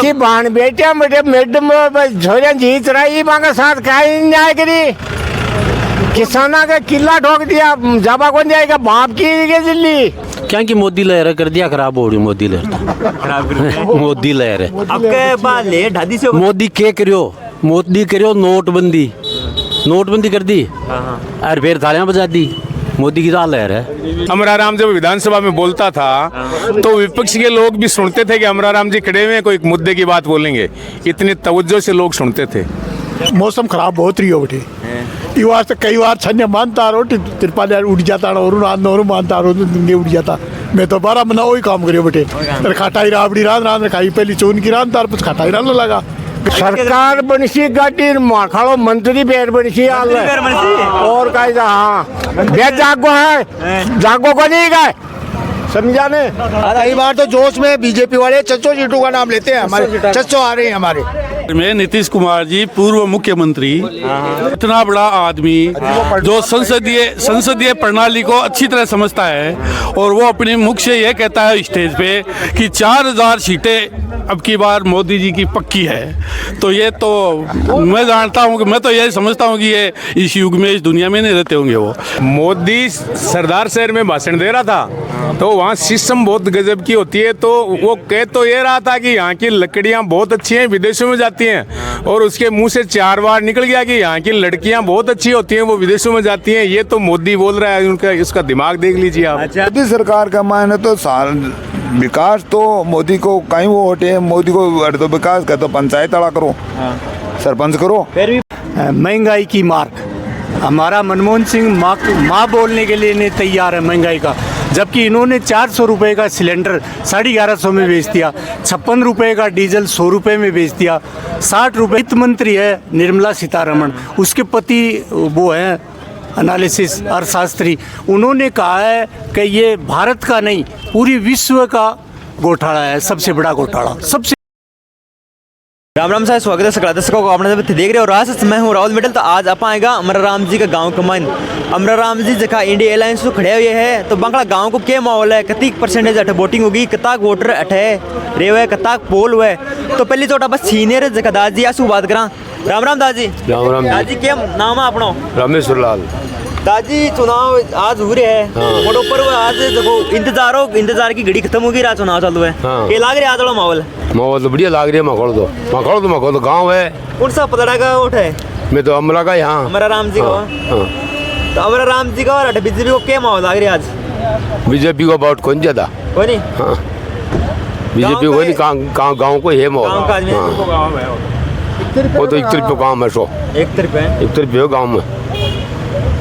की बाण बेटिया मैडम झोरिया जीत रही मांगा साथ काहे न्याय करी किसाना का किला ठोक दिया जाबा कौन जाएगा बाप की दिल्ली क्या कि मोदी लहर कर दिया खराब हो रही मोदी लहर खराब कर दिया मोदी लहर है अब के बाद ले ढादी से मोदी करियो नोटबंदी कर दी और फिर थालियां बजा दी मोदी की तो लहर है। अमराराम जब विधानसभा में बोलता था तो विपक्ष के लोग भी सुनते थे कि अमराराम जी खड़े हुए हैं कोई मुद्दे की बात बोलेंगे, इतनी तवज्जो से लोग सुनते थे। मौसम खराब बहुत रही हो बेटे ये वास्ते कई बार छन्ने मानता रहो तिरपाल उड़ जाता और मानता रहो तो उड़ जाता मैं तो 12 महीना वही काम करियो बेटे खटाई राबड़ी रान खाई पहली चून की रान तार कुछ खटाई रान लगा सरकार बनसी गाटी माखाड़ो मंत्री पैर बनसी और काय हाँ बेद जागो को नहीं गए समझा ने। कई बार तो जोश में बीजेपी वाले चच्चो जीटू का नाम लेते हैं हमारे चच्चो आ रहे हैं हमारे में नीतीश कुमार जी पूर्व मुख्यमंत्री इतना बड़ा आदमी जो संसदीय प्रणाली को अच्छी तरह समझता है और वो अपने मुख से ये कहता है स्टेज पे कि 4000 सीटें अब की बार मोदी जी की पक्की है, तो ये तो मैं जानता हूँ कि मैं तो यही समझता हूँ कि ये इस युग में इस दुनिया में नहीं रहते होंगे। वो मोदी सरदार शहर में भाषण दे रहा था तो वहाँ सिस्टम बहुत गजब की होती है, तो वो कह तो ये रहा था कि यहाँ की लकड़ियाँ बहुत अच्छी हैं विदेशों में जाती हैं और उसके मुंह से 4 बार निकल गया कि यहाँ की लड़कियाँ बहुत अच्छी होती हैं वो विदेशों में जाती हैं। ये तो मोदी बोल रहा है, उनका इसका दिमाग देख लीजिए आप। मोदी सरकार का माने तो विकास तो मोदी को कहीं वो होते मोदी को तो विकास का तो पंचायत अड़ा करो सरपंच करो। महंगाई की मार्क हमारा मनमोहन सिंह माँ बोलने के लिए नहीं तैयार है महंगाई का, जबकि इन्होंने 400 रुपये का सिलेंडर 1150 में बेच दिया, 56 रुपये का डीजल 100 रुपये में बेच दिया। 60 रुपये वित्त मंत्री है निर्मला सीतारमण, उसके पति वो है एनालिसिस अर्थशास्त्री, उन्होंने कहा है कि ये भारत का नहीं पूरी विश्व का घोटाला है, सबसे बड़ा घोटाला सबसे। राम राम साहब, स्वागत है सकल दर्शकों को। आपने देख रहे हो रास मैं हूँ राहुल मिडल। तो आज आप आएगा अमराराम जी का गांव कमान अमराराम जी जगह इंडिया एलायंस को खड़े हुए है, तो बंगला गांव को क्या माहौल है, कती परसेंटेज अठे वोटिंग होगी, कताक वोटर अठे रे हुए, कताक पोल हुए। तो पहली चोटा बस सीनियर जगह दादी आसू बात करा। राम राम दादी। राम राम दादी क्या नाम है अपना? रामेश्वर लाल। दादी चुनाव आज हो रहे हैं और ऊपर आज देखो इंतजार की घड़ी खत्म होगी, रात चुनाव चालू है। ये लाग रहा है आज वाला माहौल तो बढ़िया लाग रही है। मखौल तो गाँव है। कौन सा पतड़ा का वोट है? मैं तो अमला का यहाँ अमराराम जी का। तो अमराराम जी का और बीजेपी को क्या माहौल लग रहा है आज? बीजेपी को वोट कौन ज्यादा कोई नहीं। हाँ बीजेपी को नहीं, गाँव को है माहौल। वो तो एक तरफ काम है, 1 तरफ हो गाँव में।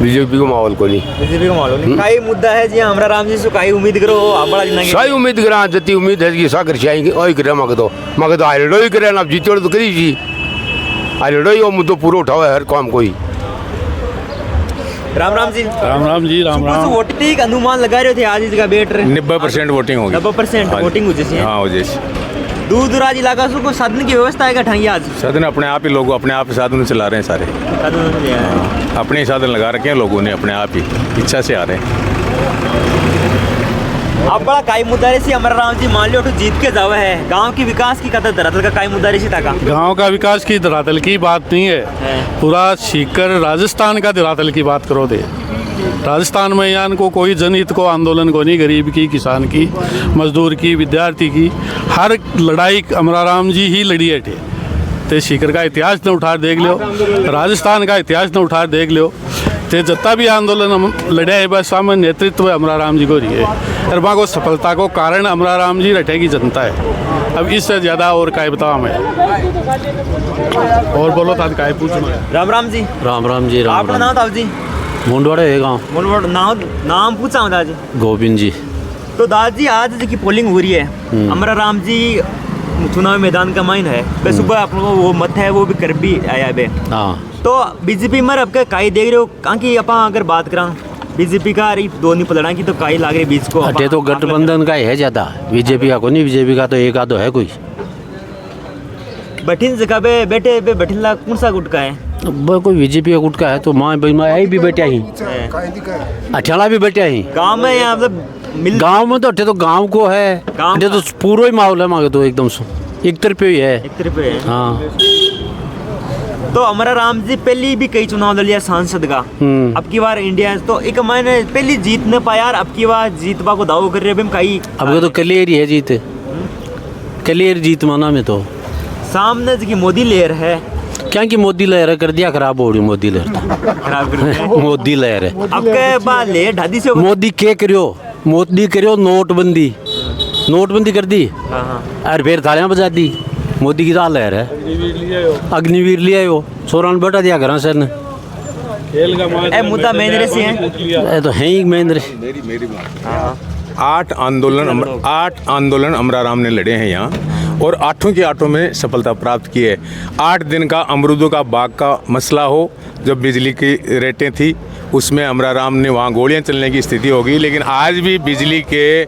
बीजेपी को माहौल को नहीं, बीजेपी को माहौल काई मुद्दा है जी अमराराम जी से काई उम्मीद करो आप बड़ा जिंदगी सही उम्मीद करा जती उम्मीद है कि साकर चाहिए ओई करे मग तो आइलडो ही करे ना जीते तो करी जी आइलडो ही वो मुद्दो पूरा उठाओ हर काम कोई। राम राम जी। राम राम जी। राम राम। वोटिंग अनुमान लगा रहे थे आज इसका बेट 90% वोटिंग होगी। 90% वोटिंग हो जैसी। हाँ हो जैसी। दूर दराज इलाका से कोई साधन की व्यवस्था है ठाई आज? साधन अपने आप ही लोग अपने आप ही साधन चला रहे हैं सारे। अपने ही साधन लगा रखे हैं लोगों ने, अपने आप ही इच्छा से आ रहे हैं। अब बड़ा काई मुद्दा रही अमराराम जी मान लो तो जीत के जावा है, गांव की विकास की कदर धरातल का काई मुद्दा रही था का? गांव का विकास की धरातल की बात नहीं है, पूरा सीकर राजस्थान का धरातल की बात करो दे। राजस्थान में यान को कोई जनहित को आंदोलन को नहीं, गरीब की, किसान की, मजदूर की, विद्यार्थी की हर लड़ाई अमराराम जी ही लड़ी है। ते सीकर का इतिहास न उठा देख लो, राजस्थान का इतिहास न उठा देख लो, ते जितना भी आंदोलन हम लड़े है बस सामने नेतृत्व अमराराम जी को रही है और वहाँ को सफलता को कारण अमराराम जी रटे की जनता है। अब इससे ज़्यादा और काय बताओ हमें और बोलो था काय पूछो। राम राम जी। राम राम जी। राम आपका नाम था जी? मुंडवाड़ा है गाँव। मुंडवाड़ा नाम पूछा हूँ दादी। गोविंद जी। तो दादी आज की पोलिंग हो रही है, अमराराम जी चुनाव मैदान का माइन है, सुबह आप लोगों को वो मत है वो भी कर भी आया बे। हाँ तो बीजेपी मर अब काई देख रहे हो कहाँ की अपा अगर बात करा बीजेपी का दो नहीं पलड़ा की तो काई लाग रही बीच को? अटे तो गठबंधन का है ज्यादा, बीजेपी का कोई नहीं, बीजेपी का तो एक आधो है कोई। बठिन जगह पे बैठे बठिन ला कौन सा गुट का है? कोई बीजेपी का गुट का है तो माँ आई भी बैठा ही, अठाड़ा भी बैठा ही। गाँव में यहाँ मतलब गाँव में तो अटे तो गाँव को है, अटे तो पूरा ही माहौल है मांगे तो एकदम एक तरफे ही है। एक तरफ है। हाँ। तो हमारा राम जी पहली भी कई चुनाव लड़ लिया सांसद का, अब की बार इंडिया तो एक मैंने पहली जीत न पाया, अब की बार जीतवा को दाव कर रहे हैं कई। अब तो क्लियर ही है जीत, क्लियर जीत माना में तो सामने की मोदी लहर है, क्या कि मोदी लहर कर दिया, खराब हो रही मोदी लहर खराब कर दिया। मोदी लहर है। अब के बाद ले ढादी से मोदी के करियो, मोदी करियो नोटबंदी, नोटबंदी कर दी और फिर थालियां बजा दी। मोदी की दाल लहर है, अग्निवीर लिया हो, सोरान बैठा दिया घर से ने। ए मुद्दा महेंद्र सिंह है, ये तो है ही महेंद्र। 8 आंदोलन अमराराम ने लड़े हैं यहाँ और 8 के 8 में सफलता प्राप्त की है। 8 दिन का अमरूदों का बाग का मसला हो, जब बिजली की रेटें थी उसमें अमराराम ने वहाँ गोलियां चलने की स्थिति होगी, लेकिन आज भी बिजली के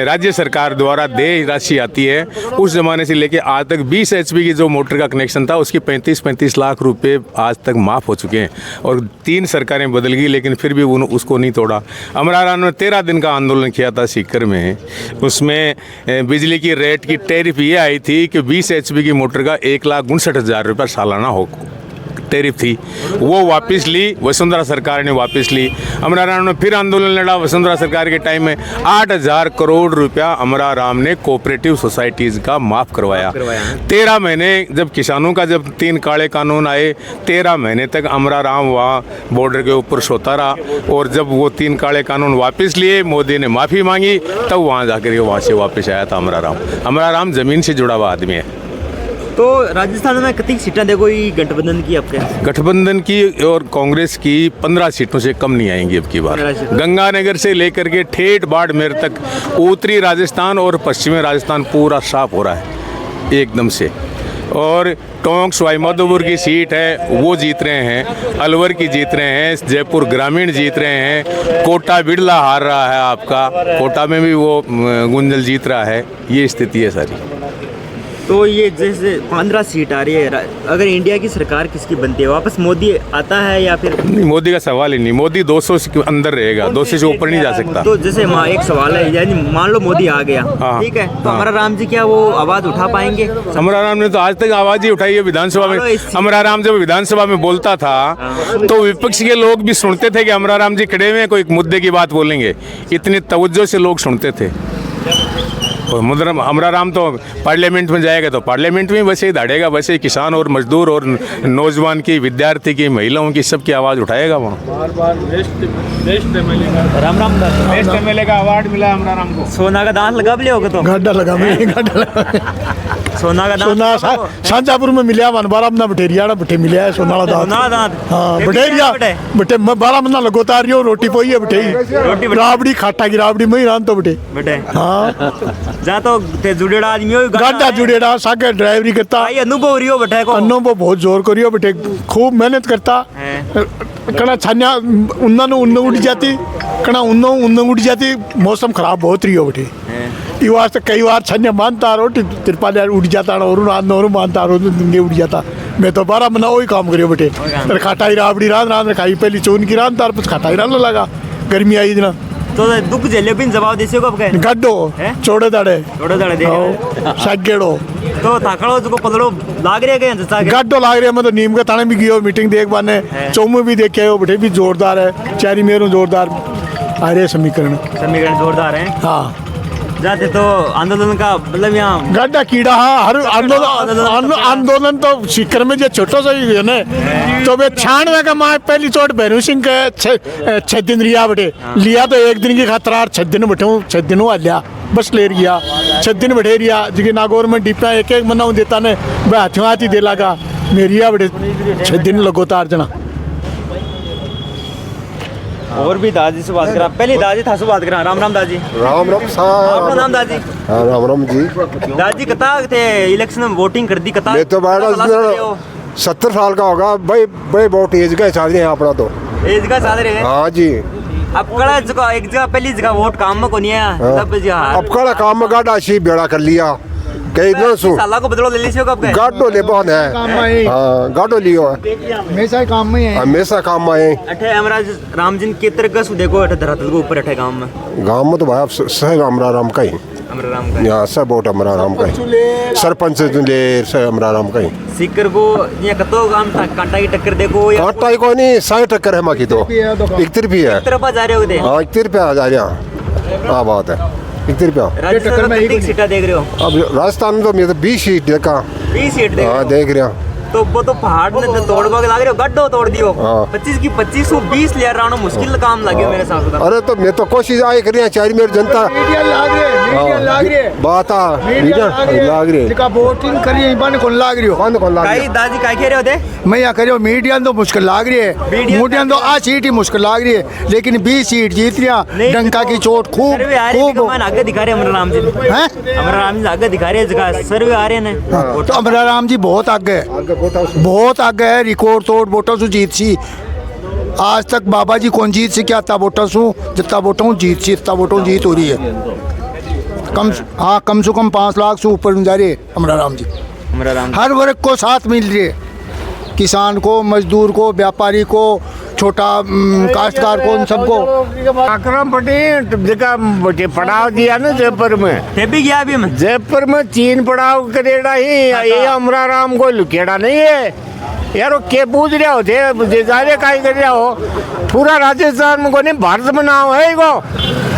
राज्य सरकार द्वारा देय राशि आती है। उस ज़माने से लेके आज तक 20 HP की जो मोटर का कनेक्शन था उसकी 35-35 लाख रुपए आज तक माफ़ हो चुके हैं और 3 सरकारें बदल गई, लेकिन फिर भी उसको नहीं तोड़ा। अमराराम ने 13 दिन का आंदोलन किया था सीकर में। उसमें बिजली की रेट की टैरिफ ये आई थी कि 20 HP की मोटर का 1,59,000 रुपये सालाना हो टैरिफ थी, वो वापस ली, वसुंधरा सरकार ने वापस ली। अमराराम ने फिर आंदोलन लड़ा वसुंधरा सरकार के टाइम में 8,000 करोड़ रुपया अमराराम ने कोऑपरेटिव सोसाइटीज़ का माफ़ करवाया। 13 महीने जब किसानों का जब 3 काले कानून आए, 13 महीने तक अमराराम वहाँ बॉर्डर के ऊपर सोता रहा और जब वो 3 काले कानून वापस लिए, मोदी ने माफ़ी मांगी, तब वहाँ जाकर वहाँ से वापस आया था अमराराम। अमराराम ज़मीन से जुड़ा हुआ आदमी है। तो राजस्थान में कितनी सीटें देखो ये गठबंधन की आपके? गठबंधन की और कांग्रेस की 15 सीटों से कम नहीं आएंगी अब की बार। गंगानगर से लेकर के ठेठ बाड़मेर तक उत्तरी राजस्थान और पश्चिमी राजस्थान पूरा साफ हो रहा है एकदम से। और टोंक सवाई माधोपुर की सीट है वो जीत रहे हैं, अलवर की जीत रहे हैं, जयपुर ग्रामीण जीत रहे हैं, कोटा बिड़ला हार रहा है आपका, कोटा में भी वो गुंजल जीत रहा है। ये स्थिति है सारी। तो ये जैसे 15 सीट आ रही है, अगर इंडिया की सरकार किसकी बनती है, वापस मोदी आता है या फिर नहीं? मोदी का सवाल ही नहीं, मोदी 200 के अंदर रहेगा, 200 से ऊपर नहीं जा सकता। तो जैसे एक सवाल है, यानी मान लो मोदी आ गया, ठीक है, तो अमराराम जी क्या वो आवाज उठा पाएंगे? अमराराम ने तो आज तक आवाज ही उठाई है विधानसभा में। अमराराम जब विधानसभा में बोलता था तो विपक्ष के लोग भी सुनते थे कि अमराराम जी खड़े हुए कोई मुद्दे की बात बोलेंगे, इतनी तवज्जो से लोग सुनते थे। और अमराराम तो पार्लियामेंट में जाएगा तो पार्लियामेंट में वैसे ही दौड़ेगा, वैसे ही किसान और मजदूर और नौजवान की, विद्यार्थी की, महिलाओं की, सबकी आवाज़ उठाएगा वहाँ। राम राम बेस्ट एमएलए का अवार्ड मिला अमराराम को। सोना का दांत लगा भी होगा तो गड्ढा लगा मैं गड्ढा लगा सोना का दांत शांजापुर में मिलिया वन 12 महीना बठेरिया बठे मिलिया है सोना दांत। हाँ बठेरिया बठे 12 महीना लगोता रही हो, रोटी पोई है बठे, राबड़ी खाटा की राबड़ी में ही रान तो बठे। हाँ जा तो ते जुड़ेड़ा आदमी हो, गाड़ा जुड़ेड़ा सागे ड्राइवरी करता, अनुभव रियो बठे को, अनुभव बहुत जोर करियो बठे, खूब मेहनत करता। कना छान्या उन्ना उड़ जाती, कना उन्ना उड़ जाती, मौसम खराब बहुत रियो बठे। ये वास्ते कई बार छन्या मानता रो तिरपाल उड़ जाता और मानता रो दिंगे उड़ जाता। मैं तो 12 महीना वही काम करियो बेटे, खाटाई राबड़ी रान खाई, पहली चून की रान तार खाटाई रान लगा, गर्मी आई दिन तो दुख झेले बिन जवाब देसे को कब गड्ढो चोड़े दाड़े दे सागेड़ो तो ताकड़ो जो पदड़ो लाग रहे गए जैसा गड्ढो लाग रहे। मैं तो नीम के थाने भी गयो मीटिंग देख बाने, चौमू भी देखे हो बेटे भी जोरदार है, चारी मेरू जोरदार आ रहे समीकरण जोरदार है। हाँ जाते तो आंदोलन का मतलब यहाँ गड्ढा कीड़ा। हाँ हर आंदोलन तो सीकर में जो छोटा सा ही है ना, तो वे 96 का माँ पहली चोट भैरू सिंह के 6 दिन रिया बटे लिया, तो 1 दिन की खातर 6 दिन बैठे 6 दिनों आ लिया बस ले रिया 6 दिन बैठे रिया जी नागौर में डिपा एक मना देता ने वह हाथों हाथ ही दे लगा मेरिया बटे 6 दिन लगोतार जना। और भी दादी से बात करा, पहले दादी था से बात करा। राम राम दादी। राम राम आपका नाम दादी? राम राम जी। दादी कता थे इलेक्शन में वोटिंग कर दी कता? मैं तो बड़ा 70 साल का होगा भाई, भाई बहुत एज का हिसाब से अपना तो एज का साथ रहे। हाँ जी। अब कड़ा जगह एक जगह पहली जगह वोट काम में को नहीं है, तब अब कड़ा काम में गाड़ा शी बेड़ा कर लिया कई दिन सु साला को बदलो ले ली कब गए? गाड़ो ले बहुत है। हाँ गाड़ो लियो हमेशा काम में है, हमेशा काम में है। अठे हमरा राम जी के तरह का देखो अठे धरातल के ऊपर अठे गांव में तो भाई सब अमराराम का ही अमराराम का यहाँ सब वोट हमारा राम का ही सरपंच ले सब हमारा राम का ही सीकर को ये कतो काम कांटा की टक्कर देखो या कांटा ही को नहीं 60 टक्कर है माकी तो 1 रुपया है तरफ जा रहे हो दे हाँ 1 रुपया जा रहा हाँ बात है 1 रुपया राजस्थान में कितनी सीटा देख रहे हो अब राजस्थान में तो मैं तो 20 सीट देखा 20 सीट देख रहे हाँ हो देख रहा तो वो तो पहाड़ में तो तोड़ के लाग रहे हो गड्ढो तोड़ दियो हाँ। 25 की 2520 ले रहा हूँ मुश्किल काम लगे मेरे हिसाब से अरे तो मैं तो कोशिश आई कर रही है चार मेरी जनता बात लाग रही है वोटिंग करिए बन कौन लाग रही हो कौन कौन लाग रही काई दादी काय कह रहे हो दे मैं यहाँ करियो मीडिया तो मुश्किल लाग रही है मीडिया तो आ सीट ही मुश्किल लाग रही है लेकिन 20 सीट जीत रही डंका की चोट खूब सर्वे आ रहे हैं खूब कमान आगे दिखा रहे हैं अमराराम जी हैं अमराराम जी आगे दिखा रहे हैं जगह सर्वे आ रहे हैं तो अमराराम जी बहुत आगे है बहुत आगे है रिकॉर्ड तोड़ वोटों से जीत सी आज तक बाबा जी कौन जीत से क्या था वोटों से जितना वोटों जीत सी इतना वोटों जीत हो रही है कम से कम 5 लाख से ऊपर जा रही है अमराराम जी अमराराम हर वर्ग को साथ मिल रही है किसान को मजदूर को व्यापारी को छोटा काश्तकार को उन सबको अकरम पटेल पड़ाव दिया ना जयपुर में भी गया अभी मैं जयपुर में 3 पड़ाव करेड़ा ही ये अमराराम को लुकेड़ा नहीं है यार वो के पूछ रहे हो थे जारे काई कर रहे हो पूरा राजस्थान में को नहीं भारत में नाम है को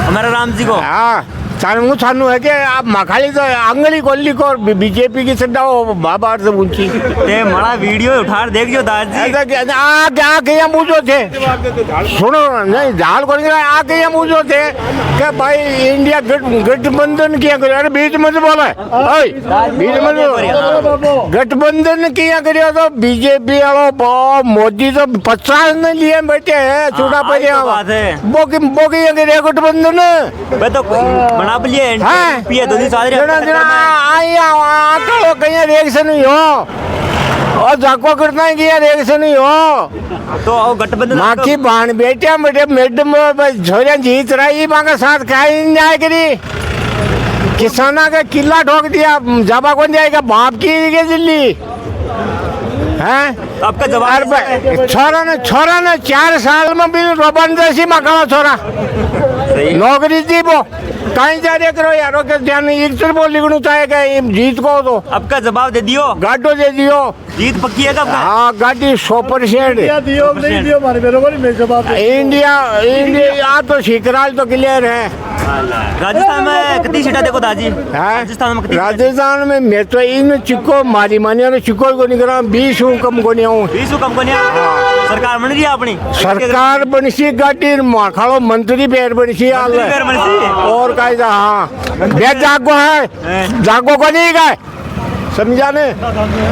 अमराराम जी को हाँ सानू सानू है कि आप मखाली तो आंगली कोल्ली को बीजेपी की सड्डा हो बाबा से पूछी ते बड़ा वीडियो उठा देखियो दादी ऐसा क्या आके यहाँ पूछो थे सुनो नहीं झाल को नहीं आके यहाँ पूछो थे कि भाई इंडिया गठबंधन किया करे अरे बीच में से बोला बीच में गठबंधन किया करियो तो बीजेपी वालों मोदी तो 50 ने लिए बैठे हैं छूटा पड़े वो की गठबंधन तो बना लिए पिए दो दिन सारे कहीं रिएक्शन ही हो और जाको करना है कि रिएक्शन ही हो तो गठबंधन माँ बाण बेटे बेटे मैडम झोरिया जीत रही माँ का साथ खाई नहीं जाए करी किसाना का किला ठोक दिया जाबा कौन जाएगा बाप की दिल्ली है आपका जवाब छोरा ने 4 साल में भी रोबन जैसी मकाना छोरा नौकरी दी वो कहीं जा रहे करो यारो के ध्यान एक बोल लिखना चाहेगा जीत को तो आपका जवाब दे दियो गाडो दे दियो जीत पक्की है कब हाँ गाड़ी 100% इंडिया तो शिकराल तो क्लियर है राजस्थान में कितनी सीटा देखो दाजी राजस्थान में मैं तो इन चिको मारी मानी और चिको को नहीं करा 20 कम को नहीं आऊँ 20 कम को नहीं सरकार बन रही है अपनी सरकार बनसी गाड़ी माखाड़ो मंत्री पैर बनसी और का हाँ जागो है जागो को नहीं गए समझा ने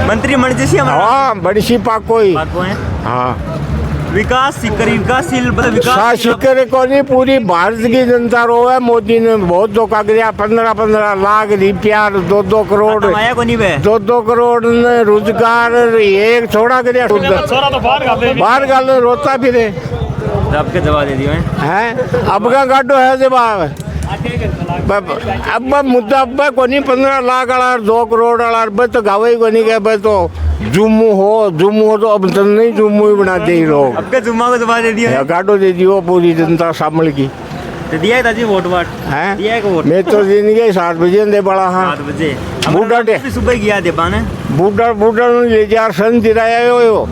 मंत्री मंत्री हाँ बड़ी सी पाको ही हाँ विकासशील विकास को नहीं पूरी भारत की जनता रो है मोदी ने बहुत धोखा किया 15 लाख रुपया 2 करोड़ 2 करोड़ ने रोजगार एक छोड़ा कर बाहर गाल रोता फिरे आपके जवाब दे दियो है अब का गाडो है जवाब अब मुद्दा अब को नहीं 15 लाख वाला 2 करोड़ वाला अब तो गावे को नहीं गए तो जुम्मू हो तो अब तो नहीं जुम्मू ही बना दे लोग आपके जुम्मा को जवाब दे दिया गाडो दे दियो पूरी जनता शामिल की तो दिया दादी वोट है मैं तो दिन के 7 बजे दे बड़ा हाँ 7 बजे बूढ़ा डे सुबह गया दे बाने बूढ़ा ले जा सन दिराया हो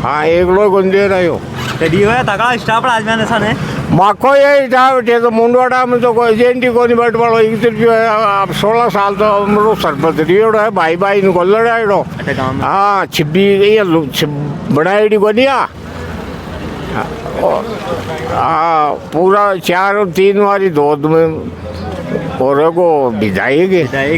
हाँ एक लोग दे रहे हो दियो है तका स्टाफ आज मैंने सने माखो ये बैठे तो मुंडवाड़ा में तो कोई एजेंट को नहीं बैठ पड़ो 16 साल तो हमरो सरपंच रियो है भाई इनको लड़ाइडो हाँ छिब्बी बनाई को नहीं हाँ पूरा 4-3 वाली दौद में और को विधायक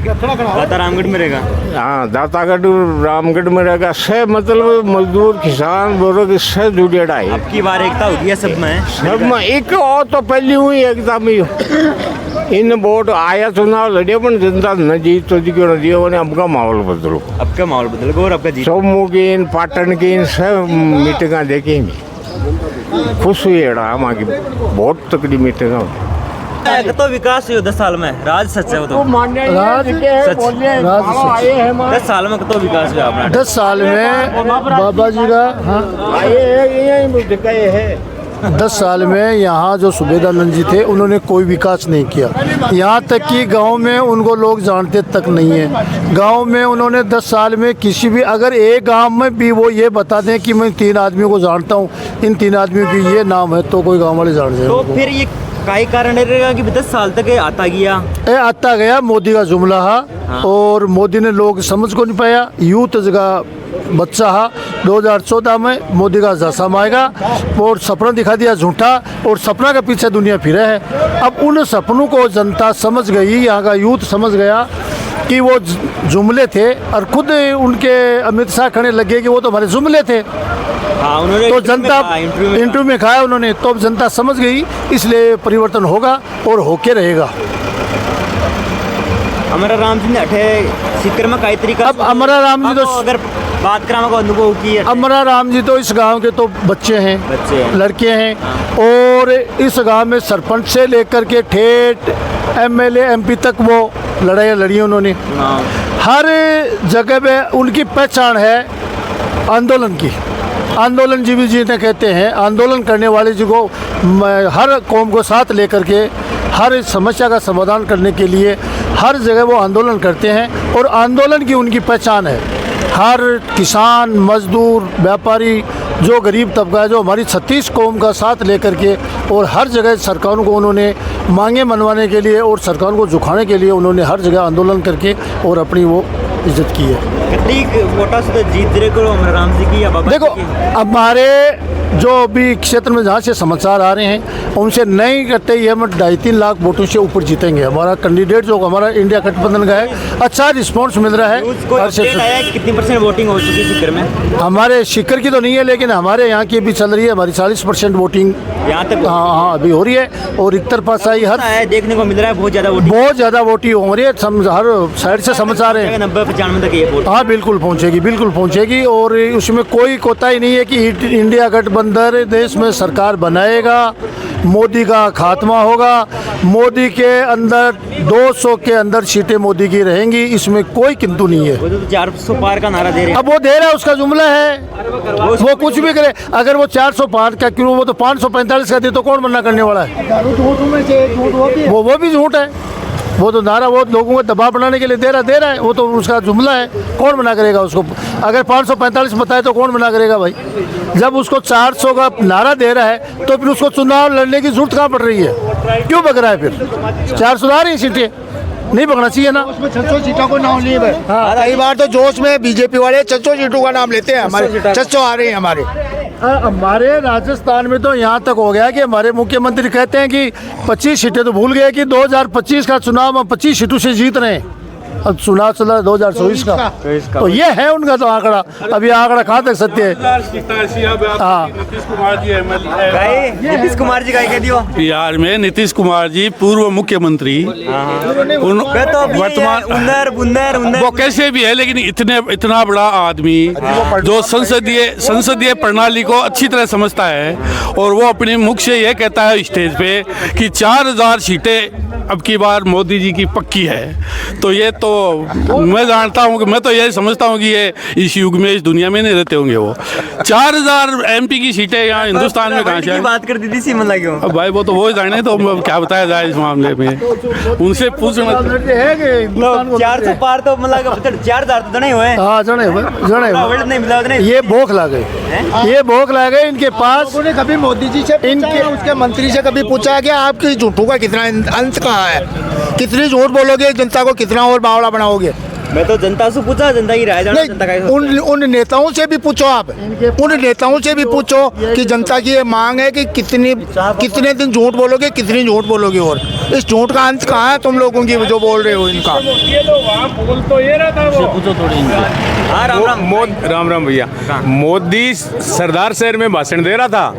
दाता रामगढ़ में रहेगा हाँ दातागढ़ रामगढ़ में रहेगा से मतलब मजदूर किसान बोलो कि से जुड़ेड़ा है आपकी बार एकता होगी है सब में एक और तो पहली हुई एकता में इन वोट आया चुनाव लड़े पर जनता न जीत तो क्यों न दियो ने आपका माहौल बदलो और आपका जीत सोमू की इन पाटन की इन सब मीटिंग देखेंगे खुश हुई है हमारी बहुत तकड़ी मीटिंग तो विकास हुई 10 साल में राज सच है वो तो 10 साल में तो विकास हुआ अपना 10 साल में बाबा जी का 10 साल में यहाँ जो सूबेदानंद जी थे उन्होंने कोई विकास नहीं किया। यहाँ तक कि गांव में उनको लोग जानते तक नहीं है। गांव में उन्होंने 10 साल में किसी भी, अगर एक गांव में भी वो ये बता दें कि मैं 3 आदमियों को जानता हूँ, इन 3 आदमियों की ये नाम है, तो कोई गाँव वाले जान जाए। तो फिर ये काई कारण रहेगा कि 10 साल तक ये आता गया मोदी का जुमला है। और मोदी ने लोग समझ को नहीं पाया। यूथ जगह बच्चा है 2014 में मोदी का जसाम आएगा और सपना दिखा दिया झूठा, और सपना के पीछे दुनिया फिरे है। अब उन सपनों को जनता समझ गई, यहाँ का यूथ समझ गया कि वो जुमले थे, और खुद उनके अमित शाह कहने लगे कि वो तो हमारे जुमले थे। उन्होंने तो जनता इंटरव्यू में कहा उन्होंने, तो अब जनता समझ गई, इसलिए परिवर्तन होगा और होके रहेगा। हमारा राम जी ने अठे सिक्कर में कई तरीका। अब हमारा राम जी तो अगर बात करा को अनुभव की है, हमारा राम जी तो इस गांव के तो बच्चे हैं, लड़के हैं, और इस गांव में सरपंच से लेकर के ठेठ MLA MP तक वो लड़ाइयाँ लड़ी उन्होंने। हर जगह पे उनकी पहचान है आंदोलन की। आंदोलन जीवी जी ने कहते हैं, आंदोलन करने वाले जी को हर कौम को साथ लेकर के हर समस्या का समाधान करने के लिए हर जगह वो आंदोलन करते हैं, और आंदोलन की उनकी पहचान है। हर किसान, मजदूर, व्यापारी, जो गरीब तबका है, जो हमारी 36 कौम का साथ लेकर के, और हर जगह सरकारों को उन्होंने मांगे मनवाने के लिए और सरकारों को झुकाने के लिए उन्होंने हर जगह आंदोलन करके और अपनी वो इज्जत की है। जीत रहे करो राम जी की या बाबा देखो, हमारे जो भी क्षेत्र में जहाँ से समाचार आ रहे हैं उनसे नहीं करते ही हम 2.5-3 लाख वोटों से ऊपर जीतेंगे। हमारा कैंडिडेट जो हमारा इंडिया गठबंधन का है, अच्छा रिस्पांस मिल रहा है। कितनी % वोटिंग हो चुकी है सीकर में? हमारे सीकर की तो नहीं है, लेकिन हमारे यहाँ की भी चल रही है। हमारी 40% वोटिंग यहाँ तक हाँ अभी हो रही है, और इतर पासाई हर देखने को मिल रहा है बहुत ज़्यादा वोटिंग हो रही है। हर साइड से समाचार है 90-95 तक ये वोट। हाँ बिल्कुल पहुँचेगी, और उसमें कोई कोताही नहीं है कि इंडिया गठबंधन देश में सरकार बनाएगा, मोदी का खात्मा होगा, मोदी के अंदर 200 के अंदर सीटें मोदी की रहेंगी, इसमें कोई किंतु नहीं है। वो तो 400 पार का नारा दे रहे हैं। अब वो दे रहा है, उसका जुमला है, वो कुछ भी करे। अगर वो 400 पार का क्यों, वो तो 545 का दे तो कौन मना करने वाला है? वो भी झूठ है। वो तो नारा वो लोगों को दबाव बनाने के लिए दे रहा है, वो तो उसका जुमला है, कौन मना करेगा उसको? अगर 545 बताए तो कौन मना करेगा भाई? जब उसको 400 का नारा दे रहा है तो फिर उसको चुनाव लड़ने की जरूरत कहाँ पड़ रही है? क्यों भग रहा है फिर? 400 आ रही सीटें, नहीं भगना चाहिए ना। उसमें 600 सीटों को नाम लिए है। हाँ, कई बार तो जोश में बीजेपी वाले 600 सीटों का नाम लेते हैं, हमारे 600 आ रहे हैं। हमारे राजस्थान में तो यहाँ तक हो गया कि हमारे मुख्यमंत्री कहते हैं कि 25 सीटें, तो भूल गए कि 2025 का चुनाव हम 25 सीटों से जीत रहे हैं। अब चुनाव चल रहा है 2024 का, तो ये है उनका तो आंकड़ा। अब ये आंकड़ा कहाँ तक सत्य है? हाँ, नीतीश कुमार जी का कह दियो बिहार में नीतीश कुमार जी पूर्व मुख्यमंत्री, वर्तमान वो कैसे भी है, लेकिन इतना बड़ा आदमी जो संसदीय प्रणाली को अच्छी तरह समझता है, और वो अपने मुख से यह कहता है स्टेज पे कि 4000 सीटें अब की बार मोदी जी की पक्की है। तो ये तो मैं जानता हूँ कि मैं तो यही समझता हूँ कि ये इस युग में, इस दुनिया में नहीं रहते होंगे। वो 4000 MP की सीटें यहाँ हिंदुस्तान में कहाँ से बात कर दी थी सीमला क्यों? अब भाई वो तो वो जाने, तो क्या बताया जाए इस मामले में, उनसे पूछना है कि 400 पार तो मतलब 4000 तो जने हुए। हाँ जने ये भोख ला गए इनके पास। कभी मोदी जी से इनके उसके मंत्री से कभी पूछा है कि आपकी झूठों का कितना अंत कहाँ है? कितनी झूठ बोलोगे, जनता को कितना और बावड़ा बनाओगे? मैं तो जनता से पूछा, जनता की राय जाना, जनता का उन नेताओं से भी पूछो, आप उन नेताओं से भी पूछो कि जनता की ये मांग है कि कितने दिन झूठ बोलोगे, कितनी झूठ बोलोगे, और इस झूठ का अंत कहाँ है तुम लोगों की जो बोल रहे हो इनका? राम राम भैया, मोदी सरदार शहर में भाषण दे रहा था,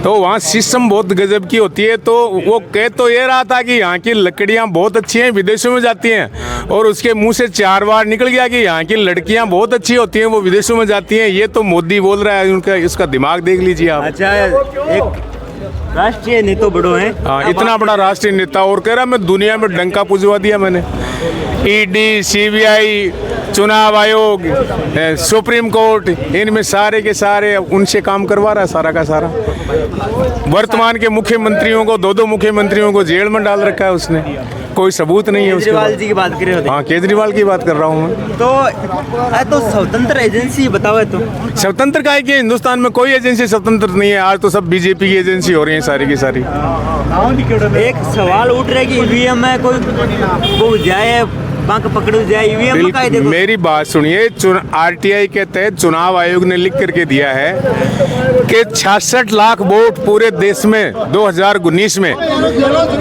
तो वहाँ सिस्टम बहुत गजब की होती है। तो वो कह तो ये रहा था कि यहाँ की लकड़ियाँ बहुत अच्छी हैं, विदेशों में जाती हैं, और उसके मुंह से 4 बार निकल गया कि यहाँ की लड़कियाँ बहुत अच्छी होती हैं, वो विदेशों में जाती हैं। ये तो मोदी बोल रहा है, उनका इसका दिमाग देख लीजिए आप। अच्छा, एक राष्ट्रीय नेता बड़ो है। हाँ, इतना बड़ा राष्ट्रीय नेता, और कह रहा मैं दुनिया में डंका पुजवा दिया मैंने। ED, CBI चुनाव आयोग, सुप्रीम कोर्ट, इनमें सारे के सारे उनसे काम करवा रहा है सारा का सारा। वर्तमान के मुख्यमंत्रियों को, दो मुख्यमंत्रियों को जेल में डाल रखा है उसने, कोई सबूत नहीं है उसके केजरीवाल जी की बात कर रहे हो? हाँ, केजरीवाल की बात कर रहा हूँ मैं। तो स्वतंत्र एजेंसी बताओ है तो स्वतंत्र का है कि हिंदुस्तान में कोई एजेंसी स्वतंत्र नहीं है। आज तो सब बीजेपी की एजेंसी हो रही है सारी की सारी। एक सवाल उठ रहा है कि ईवीएम में कोई वो जाए बैंक पकड़ जाए, ईवीएम में कायदे को। मेरी बात सुनिए, आरटीआई के तहत चुनाव आयोग ने लिख करके दिया है कि 66 लाख वोट पूरे देश में 2019 में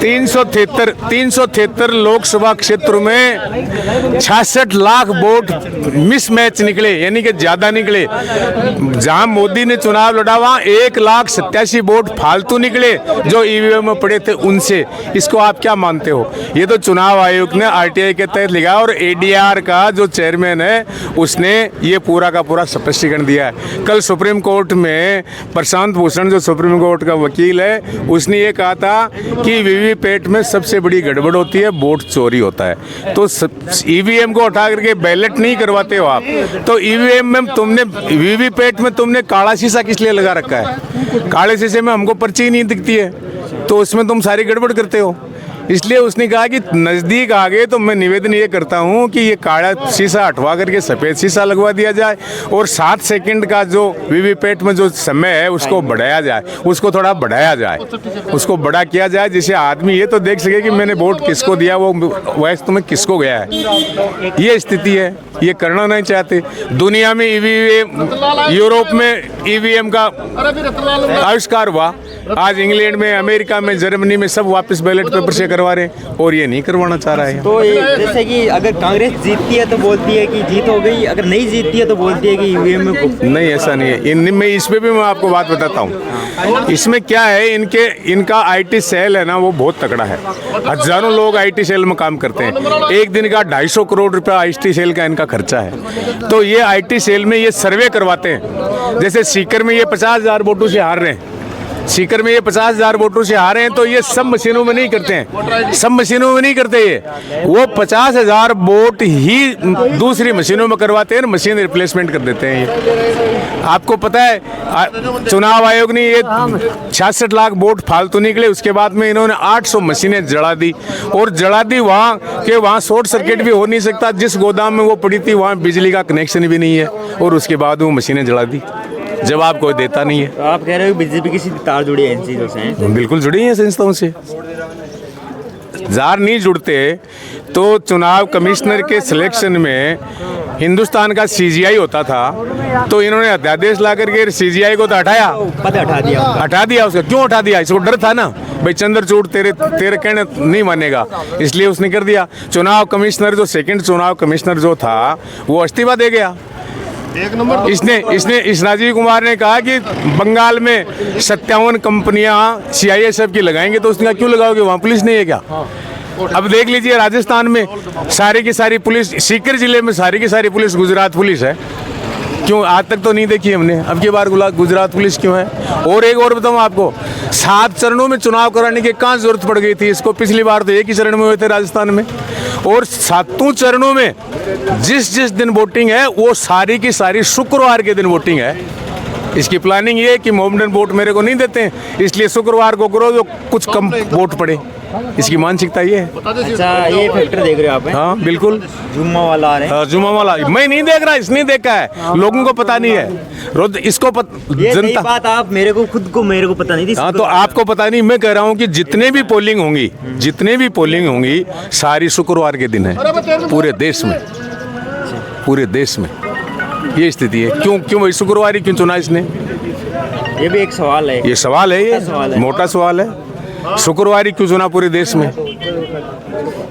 373 लोकसभा क्षेत्र में 66 लाख वोट मिसमैच निकले, यानी कि ज्यादा निकले। जहां मोदी ने चुनाव लड़ा वहां 1,87,000 वोट फालतू निकले जो ईवीएम में पड़े थे उनसे। इसको आप क्या मानते हो? ये तो चुनाव आयोग ने आरटीआई के तहत लिखा और एडीआर का जो चेयरमैन है उसने ये पूरा का पूरा स्पष्टीकरण दिया है। कल सुप्रीम कोर्ट में प्रशांत भूषण जो सुप्रीम कोर्ट का वकील है उसने ये कहा था कि वीवीपैट में सबसे बड़ी गड़बड़ होती है, वोट चोरी होता है। तो ईवीएम को उठा करके बैलेट नहीं करवाते हो आप, तो ईवीएम में तुमने, वीवीपैट में तुमने काला शीशा किस लिए लगा रखा है? काले शीशे में हमको पर्ची ही नहीं दिखती है, तो उसमें तुम सारी गड़बड़ करते हो। इसलिए उसने कहा कि नज़दीक आ गए तो मैं निवेदन ये करता हूँ कि ये काला शीशा हटवा करके सफ़ेद शीशा लगवा दिया जाए और 7 सेकंड का जो वीवीपैट में जो समय है उसको बढ़ाया जाए, उसको थोड़ा बढ़ाया जाए, उसको बड़ा किया जाए, जिससे आदमी ये तो देख सके कि मैंने वोट किसको दिया, वो वास्तव में किसको गया है। ये स्थिति है, ये करना नहीं चाहते। दुनिया में ईवीएम, यूरोप में ईवीएम का आविष्कार हुआ, आज इंग्लैंड में, अमेरिका में, जर्मनी में सब वापस बैलेट पेपर से करवा रहे हैं और ये नहीं करवाना चाह रहा है। तो जैसे कि अगर कांग्रेस जीतती है तो बोलती है कि जीत हो गई, अगर नहीं जीतती है तो बोलती है कि ईवीएम में नहीं, ऐसा नहीं है। इनमें इसमें भी मैं आपको बात बताता हूँ। इसमें क्या है, इनका आईटी सेल है ना, वो बहुत तगड़ा है। हजारों लोग आईटी सेल में काम करते हैं। एक दिन का 250 करोड़ रुपया आईटी सेल का इनका खर्चा है। तो ये आईटी सेल में ये सर्वे करवाते हैं। जैसे सीकर में ये 50,000 वोटों से हार रहे हैं, सीकर में ये 50,000 वोटों से हारे हैं, तो ये सब मशीनों में नहीं करते हैं, सब मशीनों में नहीं करते। ये वो 50,000 वोट ही दूसरी मशीनों में करवाते हैं, मशीन रिप्लेसमेंट कर देते हैं। ये आपको पता है, चुनाव आयोग ने ये 66 लाख वोट फालतू निकले, उसके बाद में इन्होंने 800 मशीनें जला दी और जला दी वहाँ के वहाँ शॉर्ट सर्किट भी हो नहीं सकता। जिस गोदाम में वो पड़ी थी वहाँ बिजली का कनेक्शन भी नहीं है और उसके बाद वो मशीनें जला दी, जवाब कोई देता नहीं है। तो आप कह रहे हो बीजेपी की तार जुड़ी है इन चीज़ों से? बिल्कुल जुड़ी है संस्थाओं से। जार नहीं जुड़ते तो चुनाव कमिश्नर के सिलेक्शन में हिंदुस्तान का सीजीआई होता था, तो इन्होंने अध्यादेश ला करके सीजीआई को तो हटाया, पद हटा दिया उसका। क्यों हटा दिया? इसको डर था ना भाई, चंद्रचूड़ तेरे कहने नहीं मानेगा, इसलिए उसने कर दिया। चुनाव कमिश्नर जो सेकंड चुनाव कमिश्नर जो था वो इस्तीफा दे गया। इस राजीव कुमार ने कहा कि बंगाल में 57 कंपनियां सीआईएसएफ की लगाएंगे, तो उसने कहा क्यों लगाओगे, वहाँ पुलिस नहीं है क्या? अब देख लीजिए राजस्थान में सारी की सारी पुलिस, सीकर जिले में सारी की सारी पुलिस गुजरात पुलिस है। क्यों? आज तक तो नहीं देखी हमने, अब की बार गुजरात पुलिस क्यों है? और एक और बताऊं आपको, 7 चरणों में चुनाव कराने की कहाँ जरूरत पड़ गई थी इसको? पिछली बार तो एक ही चरण में हुए थे राजस्थान में, और 7 चरणों में जिस दिन वोटिंग है वो सारी की सारी शुक्रवार के दिन वोटिंग है। इसकी प्लानिंग ये है कि मोमडन वोट मेरे को नहीं देते हैं, इसलिए शुक्रवार को करो जो कुछ कम वोट पड़े। इसकी मानसिकता ये है। अच्छा, ये फैक्टर देख रहे हो आप? हाँ बिल्कुल, जुम्मा वाला आ रहे हैं। जुम्मा वाला मैं नहीं देख रहा, इसने देखा है, लोगों को पता नहीं है। रोज इसको जनता बात आप मेरे को पता नहीं थी। हाँ, तो आपको पता नहीं, मैं कह रहा हूँ कि जितने भी पोलिंग होंगी सारी शुक्रवार के दिन है पूरे देश में। ये स्थिति है। क्यों भाई शुक्रवार ही क्यों चुना इसने? ये भी एक सवाल है। ये सवाल है, मोटा सवाल है। शुक्रवार ही क्यों चुना पूरे देश में?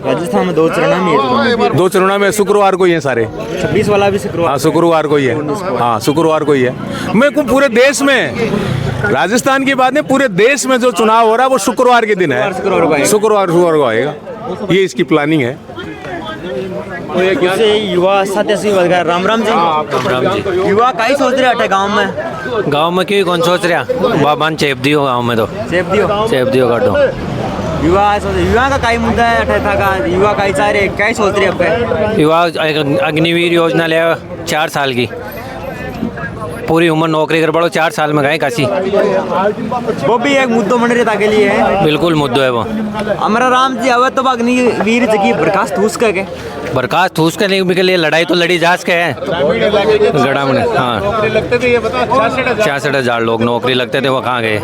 राजस्थान में 2 चरण में है। 2 चरणों में शुक्रवार को ही है सारे। 26 वाला भी शुक्रवार? हाँ, शुक्रवार को ही है। हाँ, शुक्रवार को ही है। मैं को पूरे देश में, राजस्थान की बात नहीं, पूरे देश में जो चुनाव हो रहा है वो शुक्रवार के दिन है। शुक्रवार को आएगा। ये इसकी प्लानिंग है। युवा साथी राम राम जी। युवा का ही सोच रहे हटे गांव में क्यों कौन सोच रहा? बाबान चेप दियो गांव में, तो चेप दियो काटो। युवा का काय मुद्दा है अठे था का युवा का चाह क्या सोच रहे अब युवा अग्निवीर योजना ले 4 साल की पूरी उम्र नौकरी कर पड़ो 4 साल में गए काशी वो भी एक मुद्दों मन रहा के लिए है बिल्कुल मुद्दो है वो हमारा राम जी अवध तो अग्निवीर जगह बर्खास्त ठूस के बर्खास्त ठूस करने के लिए लड़ाई तो लड़ी जास के है गड़ा में। हाँ 66,000 लोग नौकरी लगते थे वो कहाँ गए।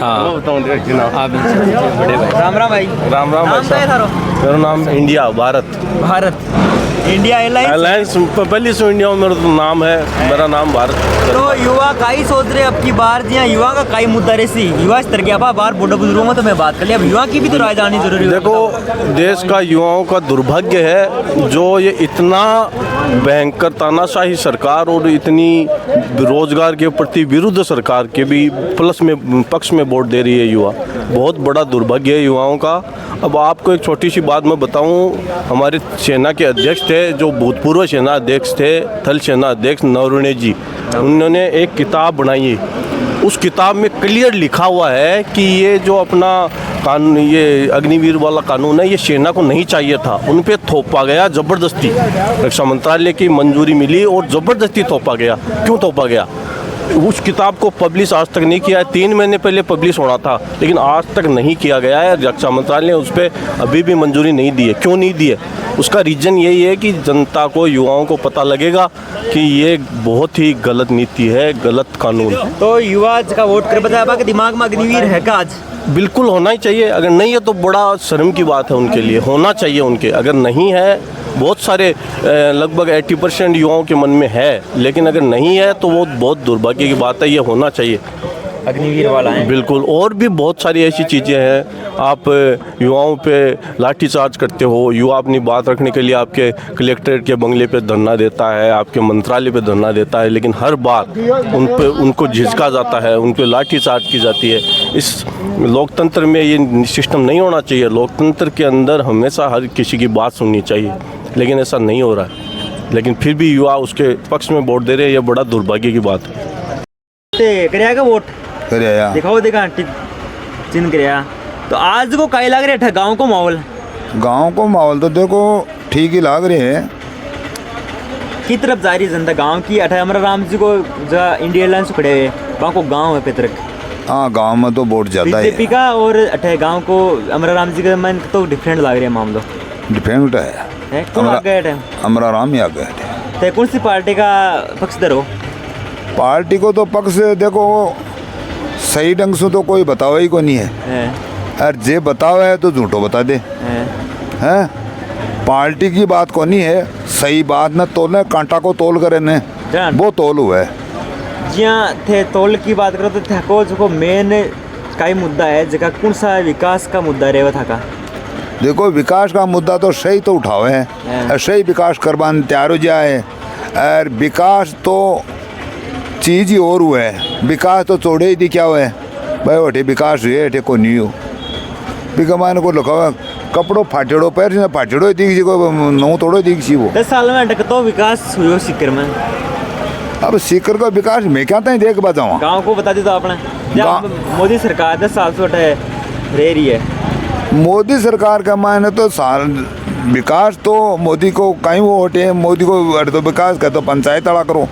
हाँ बड़े भाई राम राम भाई। राम राम नाम क्या है थारो? मेरा नाम इंडिया भारत इंडिया एयरलाइंस पहली सो इंडिया में मेरा तो नाम है, मेरा नाम भारत। तो युवा का ही सोच रहे अब की बार जी युवा का कई मुद्दा रही युवा इस तरह की बार बुढ़े बुजुर्गों में तो मैं बात कर लिया अब युवा की भी तो राय जानी जरूरी है। देखो देश का युवाओं का दुर्भाग्य है जो ये इतना भयंकर तानाशाही सरकार और इतनी रोजगार के प्रति विरुद्ध सरकार के भी पक्ष में वोट दे रही है युवा। बहुत बड़ा दुर्भाग्य है युवाओं का। अब आपको एक छोटी सी बात मैं बताऊं, हमारे सेना के अध्यक्ष थे जो भूतपूर्व सेना अध्यक्ष थे थल सेना अध्यक्ष नरवणे जी, उन्होंने एक किताब बनाई है। उस किताब में क्लियर लिखा हुआ है कि ये जो अपना कानून ये अग्निवीर वाला कानून है ये सेना को नहीं चाहिए था, उन पे थोपा गया ज़बरदस्ती। रक्षा मंत्रालय की मंजूरी मिली और ज़बरदस्ती थोपा गया। क्यों थोपा गया? उस किताब को पब्लिश आज तक नहीं किया है। 3 महीने पहले पब्लिश होना था लेकिन आज तक नहीं किया गया है। रक्षा मंत्रालय ने उस पर अभी भी मंजूरी नहीं दी है। क्यों नहीं दी है? उसका रीज़न यही है कि जनता को युवाओं को पता लगेगा कि ये बहुत ही गलत नीति है, गलत कानून। तो युवा का वोट कर बताया कि दिमाग में अग्निवीर है का आज? बिल्कुल होना ही चाहिए। अगर नहीं है तो बड़ा शर्म की बात है उनके लिए। होना चाहिए उनके। अगर नहीं है, बहुत सारे लगभग 80% युवाओं के मन में है, लेकिन अगर नहीं है तो वो बहुत दुर्भाग्य की बात है। ये होना चाहिए अग्निवीर वाला है बिल्कुल। और भी बहुत सारी ऐसी चीज़ें हैं। आप युवाओं पे लाठीचार्ज करते हो, युवा अपनी बात रखने के लिए आपके कलेक्ट्रेट के बंगले पे धरना देता है, आपके मंत्रालय पे धरना देता है, लेकिन हर बार उनको झिझका जाता है, उन पे लाठीचार्ज की जाती है। इस लोकतंत्र में ये सिस्टम नहीं होना चाहिए। लोकतंत्र के अंदर हमेशा हर किसी की बात सुननी चाहिए, लेकिन ऐसा नहीं हो रहा है। लेकिन फिर भी युवा उसके पक्ष में वोट दे रहे हैं, ये बड़ा दुर्भाग्य की बात है। करिएगा वोट दिखाओ देखा चिन्ह करिया। तो आज को कई लग रहे गाँव को माहौल? गांव को माहौल तो देखो ठीक ही लग रहे हैं। की तरफ जा रही जनता गांव की? अठा हमारा राम जी को इंडिया एयरलाइंस खड़े हुए वहाँ को गाँव है पेतरक। हाँ गांव में तो वोट ज़्यादा है बीजेपी का और अठे गाँव को हमारा राम जी का मन तो डिफरेंट लग रहे हैं मामलो। डिफरेंट है। कौन आ गए? हमारा राम ही आ गए थे। कौन सी पार्टी का पक्षधर हो? पार्टी को तो पक्ष देखो सही ढंग से तो कोई बतावा ही को नहीं है। और जे बतावा है तो झूठो बता दे हैं। पार्टी की बात को नहीं है, सही बात न तोलने कांटा को तोल करे ने वो तोल हुआ है। जिया थे तोल की बात करो तो थको जो मेन कई मुद्दा है जगह कौन सा विकास का मुद्दा रहे था का? देखो विकास का मुद्दा तो सही तो उठावे है, सही विकास करवाने तैयार हो जाए। और विकास तो चीज़ ही और हुआ है। विकास तो छोड़े ही दी क्या हुआ है भाई, वटे विकास हुए अठे को नहीं हो। बिकमान को लगा कपड़ों फाटेड़ो पैर से फाटेड़ो दिख को नौ तोड़ो दिख सी वो 10 साल में तो विकास हुआ सीकर में। अब सीकर का विकास मैं क्या था देख बताऊँ गाँव को बता दी तो आपने मोदी सरकार 10 साल से रह रही है। मोदी सरकार का मायने तो साल विकास तो मोदी को कहीं वो होते मोदी को तो विकास का तो पंचायत अड़ा करो,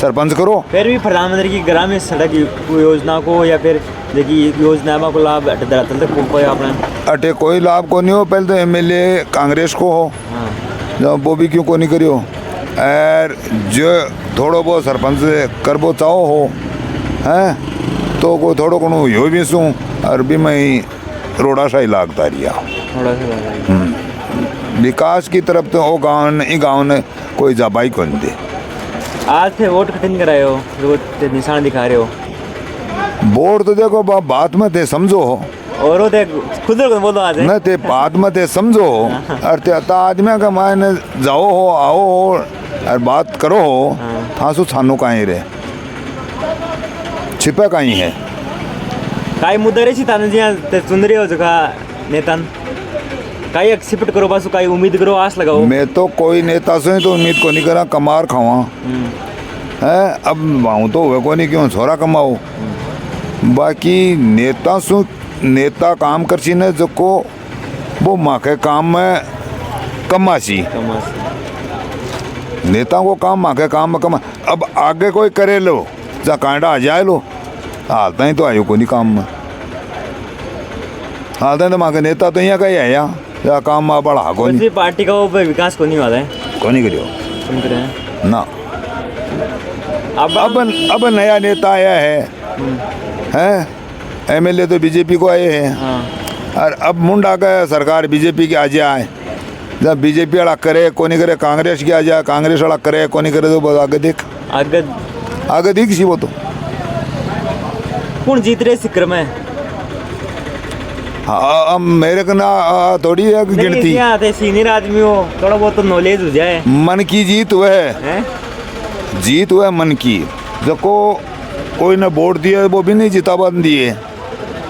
सरपंच करो। फिर भी प्रधानमंत्री की ग्रामीण सड़क योजना को या फिर देखिए योजना को लाभ अटे कोई लाभ को नहीं हो। पहले तो एमएलए कांग्रेस को हो, जब वो भी क्यों को नहीं करियो। और जो थोड़ो बहुत सरपंच करबो चाहो हो हैं तो को थोड़ो को यो भी सूँ और भी मैं रोड़ा सा ही लागता रिया। विकास की तरफ तो वो गाँव ने कोई जबाई को नहीं दे। आज थे वोट कठिन कराए हो, वोट निशान दिखा रहे हो। वोट तो देखो बात में थे समझो और ते खुद बोलो आज न ते बात में थे समझो और ते आदमी का मायने जाओ हो आओ हो और बात करो हो थासु छानो कहीं रे छिपा कहीं है काही मुद्दा रे तान जी ते सुंदरी हो जगह नेतन काही एक्सेप्ट करो बस काही उम्मीद करो आस लगाओ। मैं तो कोई नेता से तो उम्मीद को नहीं करा कमार खावा है। अब वहाँ तो हुए को नहीं क्यों छोरा कमाओ। बाकी नेता सु नेता काम करसी ने जो को वो माँ के काम में कमासी, नेता को काम माँ के काम में कमा। अब आगे कोई करे लो जा कांडा आ जाए लो, हालता ही तो आयो को नहीं काम में, हालता तो माँ के नेता तो यहाँ का ही है या काम में बढ़ा को नहीं। पार्टी का वो विकास को नहीं वाला है, को नहीं करियो सुन रहे हैं ना। अब नया नेता आया है एमएलए तो बीजेपी को आए हैं और अब मुंडा का सरकार बीजेपी की आ जाए, जब बीजेपी वाला करे को नहीं करे, कांग्रेस की आ जाए, कांग्रेस वाला करे को नहीं करे, तो आगे देख आगे देख सी वो तो कौन जीत रहे सिक्र में। हाँ अब मेरे को ना थोड़ी है गिनती, सीनियर आदमी हो, थोड़ा बहुत तो नॉलेज हो जाए। मन की जीत हुआ है, जीत हुआ है मन की, जो को कोई ने वोट दिए वो भी नहीं जीता बन दिए।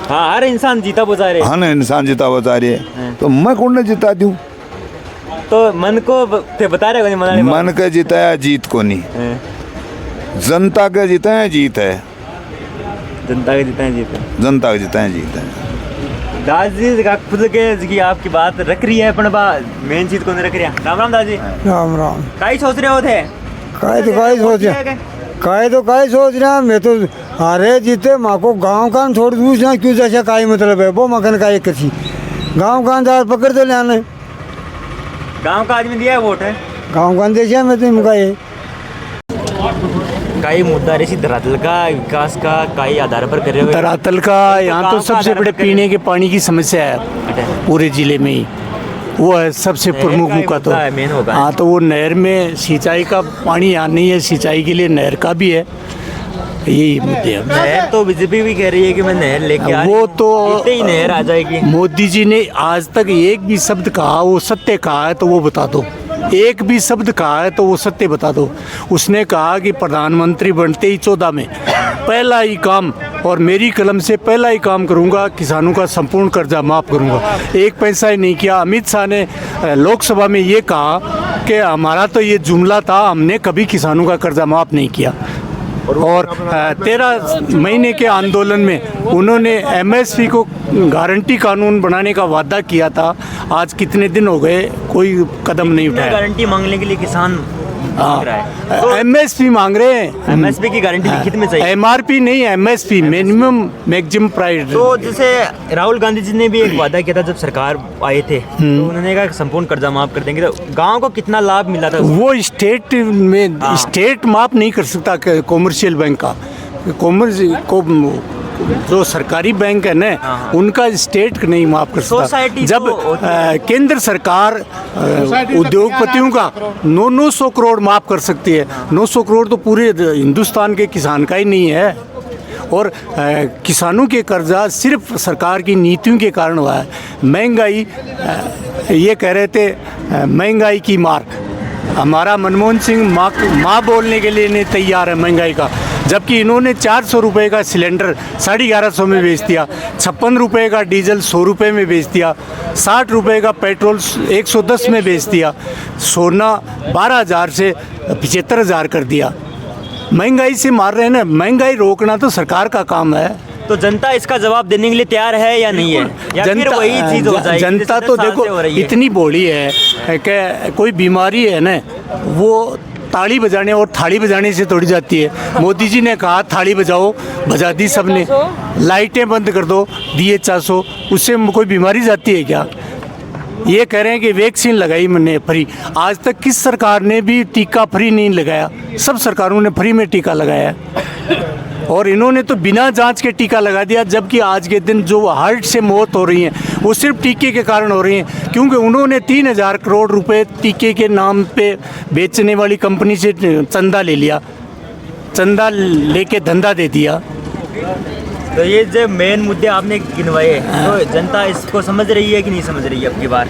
हाँ हर इंसान जीता बचा रहे, हाँ ना इंसान जीता बचा रहे, तो मैं कौन ने जिता दूं, तो मन को बता रहे हो, मन के जीता है जीत को नहीं, जनता के जीते हैं जीत है, जनता के जीते हैं जीत है, जनता के जीते हैं जीत है। दादी खुद के आपकी बात रख रही है, पर मेन चीज को नहीं रख रही है। राम राम दादी। राम राम। काई सोच रहे होते? काय तो काय सोच रहे हैं, मैं तो हारे जीते माँ को गाँव का छोड़ दूसरा क्यों जैसा काय मतलब है वो मखन का एक कसी गाँव का अंदाज पकड़ दे लाने, गांव का आदमी दिया है वोट है, गाँव का देश में तो इनका ये कई मुद्दा रही धरातल का विकास का कई आधार पर कर रहे हो। धरातल का यहाँ तो सबसे बड़े पीने के पानी की समस्या है पूरे जिले में ही, वो है सबसे प्रमुख मुद्दा तो। हाँ तो वो नहर में सिंचाई का पानी यहाँ नहीं है, सिंचाई के लिए नहर का भी है, यही मुद्दे हैं। नहर तो बीजेपी भी कह रही है कि मैं नहर लेके आ, वो तो ही नहर आ जाएगी। मोदी जी ने आज तक एक भी शब्द कहा वो सत्य कहा है तो वो बता दो, एक भी शब्द कहा है तो वो सत्य बता दो। उसने कहा कि प्रधानमंत्री बनते ही 14 में पहला ही काम और मेरी कलम से पहला ही काम करूंगा, किसानों का संपूर्ण कर्जा माफ़ करूंगा, एक पैसा ही नहीं किया। अमित शाह ने लोकसभा में ये कहा कि हमारा तो ये जुमला था, हमने कभी किसानों का कर्जा माफ़ नहीं किया। और 13 महीने के आंदोलन में उन्होंने एमएसपी को गारंटी कानून बनाने का वादा किया था, आज कितने दिन हो गए कोई कदम नहीं उठाया। गारंटी मांगने के लिए किसान मांग रहा है, तो एमएसपी मांग रहे हैं, एमएसपी की गारंटी लिखित में चाहिए, एमआरपी नहीं एमएसपी मिनिमम मैक्सिमम प्राइस। तो जैसे राहुल गांधी जी ने भी एक वादा किया था जब सरकार आए थे, तो उन्होंने कहा संपूर्ण कर्जा माफ कर देंगे, तो गांव को कितना लाभ मिला था? वो स्टेट में स्टेट माफ नहीं कर सकता कॉमर्शियल बैंक का, कॉमर्स को जो सरकारी बैंक है ना उनका स्टेट नहीं माफ कर सकता। जब केंद्र सरकार उद्योगपतियों का 900 करोड़ माफ कर सकती है, 900 करोड़ तो पूरे हिंदुस्तान के किसान का ही नहीं है। और किसानों के कर्जा सिर्फ सरकार की नीतियों के कारण हुआ है। महंगाई ये कह रहे थे महंगाई की मार्क, हमारा मनमोहन सिंह माँ बोलने के लिए नहीं तैयार है महंगाई का, जबकि इन्होंने 400 रुपये का सिलेंडर 1150 में बेच दिया, 56 रुपये का डीजल 100 रुपये में बेच दिया, 60 रुपये का पेट्रोल 110 में बेच दिया, सोना 12,000 से 75,000 कर दिया। महंगाई से मार रहे हैं ना, महंगाई रोकना तो सरकार का काम है। तो जनता इसका जवाब देने के लिए तैयार है या नहीं है, या फिर वही चीज हो जाएगी? जनता तो देखो इतनी भोली है कि कोई बीमारी है ना वो ताली बजाने और थाली बजाने से तोड़ी जाती है। मोदी जी ने कहा थाली बजाओ, बजा दी सबने, लाइटें बंद कर दो, दिए 400, उससे कोई बीमारी जाती है क्या? ये कह रहे हैं कि वैक्सीन लगाई मैंने फ्री, आज तक किस सरकार ने भी टीका फ्री नहीं लगाया, सब सरकारों ने फ्री में टीका लगाया है। और इन्होंने तो बिना जांच के टीका लगा दिया, जबकि आज के दिन जो हार्ट से मौत हो रही है वो सिर्फ टीके के कारण हो रही हैं, क्योंकि उन्होंने 3,000 करोड़ रुपए टीके के नाम पे बेचने वाली कंपनी से चंदा ले लिया, चंदा लेके धंधा दे दिया। तो ये जो मेन मुद्दे आपने गिनवाए, तो जनता इसको समझ रही है कि नहीं समझ रही है अब की बार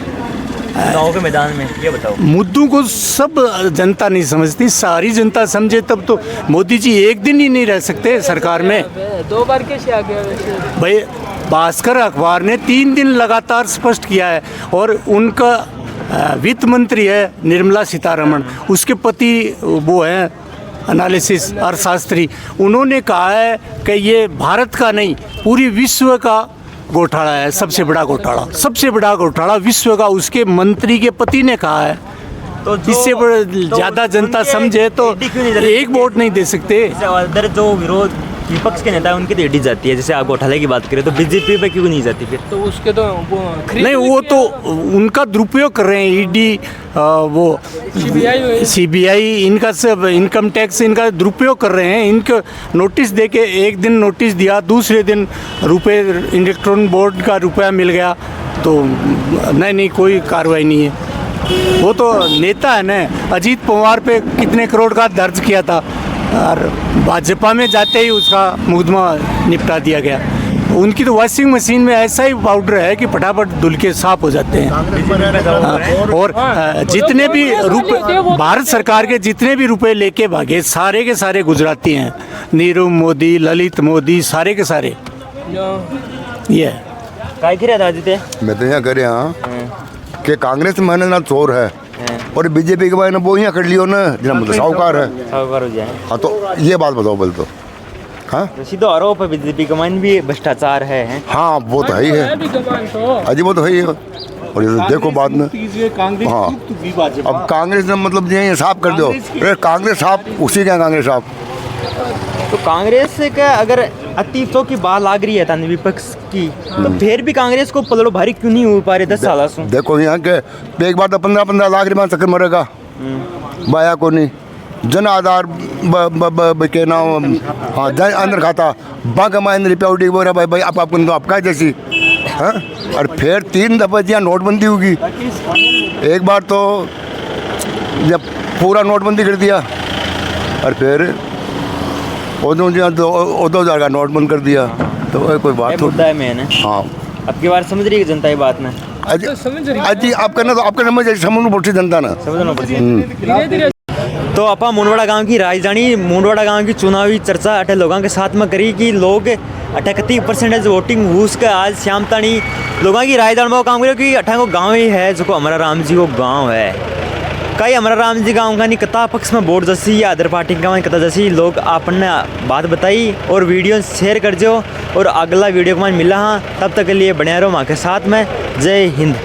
गाँव के मैदान में, ये बताओ। मुद्दों को सब जनता नहीं समझती, सारी जनता समझे तब तो मोदी जी एक दिन ही नहीं रह सकते सरकार में। 2 बार कैसे आ गया वैसे? भाई भास्कर अखबार ने 3 दिन लगातार स्पष्ट किया है, और उनका वित्त मंत्री है निर्मला सीतारमण, उसके पति वो हैं एनालिसिस अर्थशास्त्री, उन्होंने कहा है कि ये भारत का नहीं पूरी विश्व का घोटाला है, सबसे बड़ा घोटाला, सबसे बड़ा घोटाला विश्व का, उसके मंत्री के पति ने कहा है। तो इससे ज़्यादा जनता समझे तो एक वोट नहीं दे सकते। अदर जो विरोध विपक्ष के नेता है उनकी तो ईडी जाती है, जैसे आप घोटाले की बात करें तो बीजेपी पे क्यों नहीं जाती फिर? तो उसके तो नहीं, वो तो उनका दुरुपयोग कर रहे हैं। ईडी वो सीबीआई इनका सब इनकम टैक्स इनका दुरुपयोग कर रहे हैं। इनको नोटिस दे के एक दिन नोटिस दिया, दूसरे दिन रुपए इलेक्ट्रॉनिक बोर्ड का रुपया मिल गया, तो नहीं कोई कार्रवाई नहीं है। वो तो नेता है ना, अजीत पवार पे कितने करोड़ का दर्ज किया था और भाजपा में जाते ही उसका मुकदमा निपटा दिया गया। उनकी तो वॉशिंग मशीन में ऐसा ही पाउडर है कि फटाफट धुल के साफ हो जाते हैं। और जितने भी रुपए भारत सरकार के जितने भी रुपए लेके भागे सारे के सारे गुजराती हैं, नीरव मोदी, ललित मोदी, सारे के सारे। ये मैं तो यहाँ करे हाँ कि कांग्रेस में ना चोर है और बीजेपी के बारे में वो यहाँ कर लियो ना जिना मतलब साहूकार है, साहूकार हो जाए। हाँ तो ये बात बताओ बोल तो। हाँ सीधा आरोप है बीजेपी का मन भी भ्रष्टाचार है। हाँ वो तो है ही है, अजी वो तो है ही है। और ये तो देखो बाद में हाँ अब कांग्रेस ने मतलब ये साफ कर दो, अरे कांग्रेस साफ उसी का कांग्रेस साफ। तो कांग्रेस का अगर अतीतों की बात लाग रही है था विपक्ष की, तो फिर भी कांग्रेस को पलड़ो भारी क्यों नहीं हो पा रहे 10 साल से? देखो यहाँ के एक बार तो 15-15 लाख रुपया चक्कर मरेगा बाया को नहीं जन आधार के नाम हाँ जन अंदर खाता बाकी माइन रुपया उठी बोल रहा भाई आपको तो आपका जैसी हाँ। और फिर 3 दफा यहाँ नोटबंदी होगी, एक बार तो जब पूरा नोटबंदी कर दिया और फिर 2000 का नोट बंद कर दिया, तो कोई बात तो हाँ। अब की बार समझ रही है जनता ये बात ना? अजी आपका ना तो आपका समझ पड़ती जनता ना समझना पड़ती। तो अपा मुंडवाड़ा गांव की राजधानी मुंडवाड़ा गांव की चुनावी चर्चा अठे लोगों के साथ में करी कि लोग 38% वोटिंग हुई उसका आज शाम तानी लोगों की राजधानी में काम करे कि अठा को गाँव ही है जो अमरा राम जी को गाँव है। कई अमरा राम जी गाँव का नहीं कता पक्ष में वोट जैसी या अदर पार्टी का कता जैसी लोग आपने बात बताई और वीडियो शेयर कर जो और अगला वीडियो को मिला हाँ, तब तक के लिए बने रहो माँ के साथ में। जय हिंद।